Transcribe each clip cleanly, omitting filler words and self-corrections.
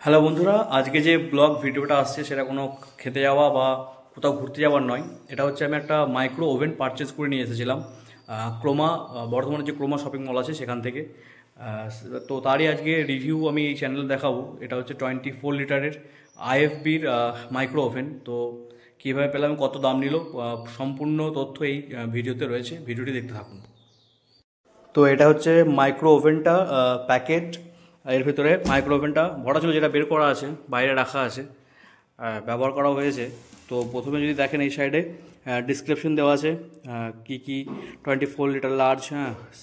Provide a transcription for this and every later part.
Hello বন্ধুরা, আজকে যে ব্লগ ভিডিওটা আসছে সেটা কোনো খেতে যাওয়া বা কোথাও ঘুরতে যাওয়ার নয়। এটা হচ্ছে আমি একটা মাইক্রো ওভেন পারচেস করে নিয়ে এসেছিলাম ক্রোমা, বর্ধমানে যে ক্রোমা শপিং মল আছে সেখান থেকে। তো তারই আজকে রিভিউ আমি এই চ্যানেলে দেখাবো। এটা হচ্ছে 24 লিটারের আইএফবির মাইক্রো ওভেন। তো কীভাবে পেলাম, কত দাম নিল, সম্পূর্ণ তথ্য এই ভিডিওতে রয়েছে, ভিডিওটি দেখতে থাকুন। তো এটা হচ্ছে মাইক্রো ওভেনটা প্যাকেট। এর ভিতরে মাইক্রো ওভেনটা ভরা ছিল, যেটা বের করা আছে, বাইরে রাখা আছে, ব্যবহার করা হয়েছে। তো প্রথমে যদি দেখেন এই সাইডে ডিসক্রিপশন দেওয়া আছে কী কী 24 litre large,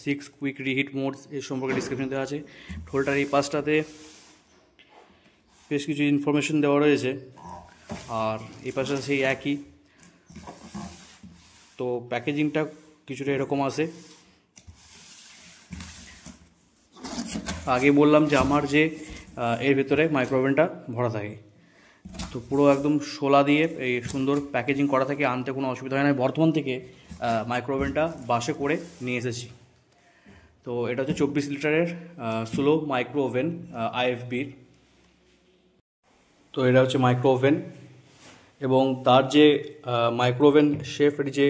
6 quick reheat modes এর সম্পর্কে ডিসক্রিপশন দেওয়া আছে। ঠোলটার এই পাশটাতে বেশ কিছু ইনফরমেশন দেওয়া রয়েছে, আর এই পাশটা সেই একই। তো প্যাকেজিংটা কিছুটা এরকম আছে। আগে বললাম যে আমার যে এর ভিতরে মাইক্রোওভেনটা ভরা থাকে, তো পুরো একদম শোলা দিয়ে এই সুন্দর প্যাকেজিং করা থাকে, আনতে কোনো অসুবিধা হয় না। বর্ধমান থেকে মাইক্রোওভেনটা বাসে করে নিয়ে এসেছি। তো এটা হচ্ছে 24 লিটারের স্লো মাইক্রো ওভেন আইএফবির। তো এটা হচ্ছে মাইক্রো ওভেন, এবং তার যে মাইক্রো ওভেন শেফের যে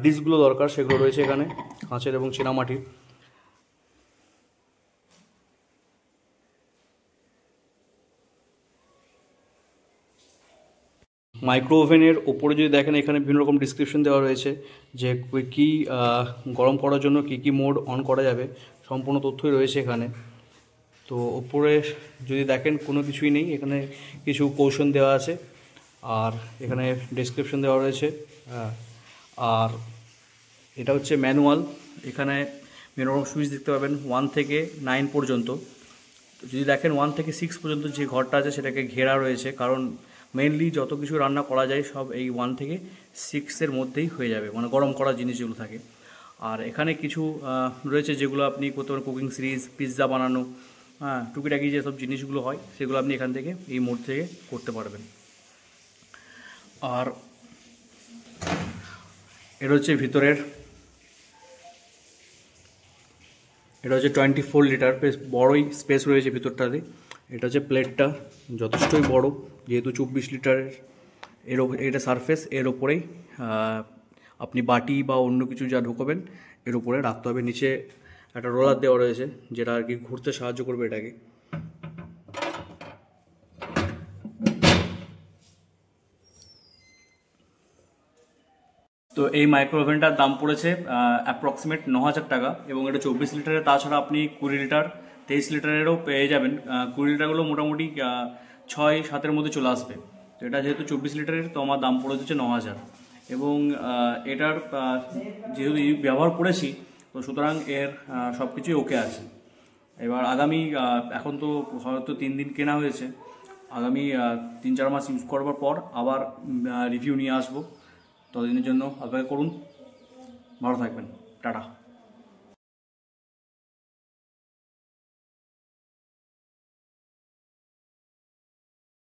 ডিশগুলো দরকার সেগুলো রয়েছে এখানে, কাঁচের এবং চীনামাটির। মাইক্রো ওভেনের ওপরে যদি দেখেন, এখানে বিভিন্ন রকম ডিসক্রিপশন দেওয়া রয়েছে যে কী গরম করার জন্য কী কী মোড অন করা যাবে, সম্পূর্ণ তথ্যই রয়েছে এখানে। তো ওপরে যদি দেখেন কোনো কিছুই নেই, এখানে কিছু কৌশন দেওয়া আছে, আর এখানে ডিসক্রিপশন দেওয়া রয়েছে। আর এটা হচ্ছে ম্যানুয়াল। এখানে বিভিন্ন রকম সুইচ দেখতে পাবেন 1 থেকে 9 পর্যন্ত। তো যদি দেখেন 1 থেকে 6 পর্যন্ত যে ঘরটা আছে সেটাকে ঘেরা রয়েছে, কারণ মেইনলি যত কিছু রান্না করা যায় সব এই 1 থেকে 6-এর মধ্যেই হয়ে যাবে, মানে গরম করা জিনিস যেগুলো থাকে। আর এখানে কিছু রয়েছে যেগুলো আপনি করতে পারেন, কুকিং সিরিজ, পিৎজা বানানো, টুকিটাকি যেসব জিনিসগুলো হয় সেগুলো আপনি এখান থেকে এই মোড থেকে করতে পারবেন। আর এটা হচ্ছে ভিতরের, এটা হচ্ছে 24 লিটার, বেশ বড়ই স্পেস রয়েছে ভিতরটাতে। এটা হচ্ছে প্লেটটা, যথেষ্টই বড়, যেহেতু 24 লিটারের। এটা সারফেস, এর ওপরেই আপনি বাটি বা অন্য কিছু যা ঢোকাবেন এর উপরে রাখতে হবে। নিচে একটা রোলার দেওয়া রয়েছে যেটা আর কি ঘুরতে সাহায্য করবে এটাকে। তো এই মাইক্রো ওভেনটার দাম পড়েছে অ্যাপ্রক্সিমেট 9,000 টাকা, এবং এটা 24 লিটারের। তাছাড়া আপনি 20 লিটার, 23 লিটারেরও পেয়ে যাবেন। 20 লিটারগুলো মোটামুটি 6-7-এর মধ্যে চলে আসবে। তো এটা যেহেতু 24 লিটারের, তো আমার দাম পড়ে হচ্ছে 9,000। এবং এটার যেহেতু ব্যবহার করেছি, তো সুতরাং এর সব কিছুই ওকে আছে। এবার আগামী এখন তো হয়তো 3 দিন কেনা হয়েছে, আগামী 3-4 মাস ইউজ করবার পর আবার রিভিউ নিয়ে আসবো। ততদিনের জন্য অপেক্ষা করুন। ভালো থাকবেন। টাটা।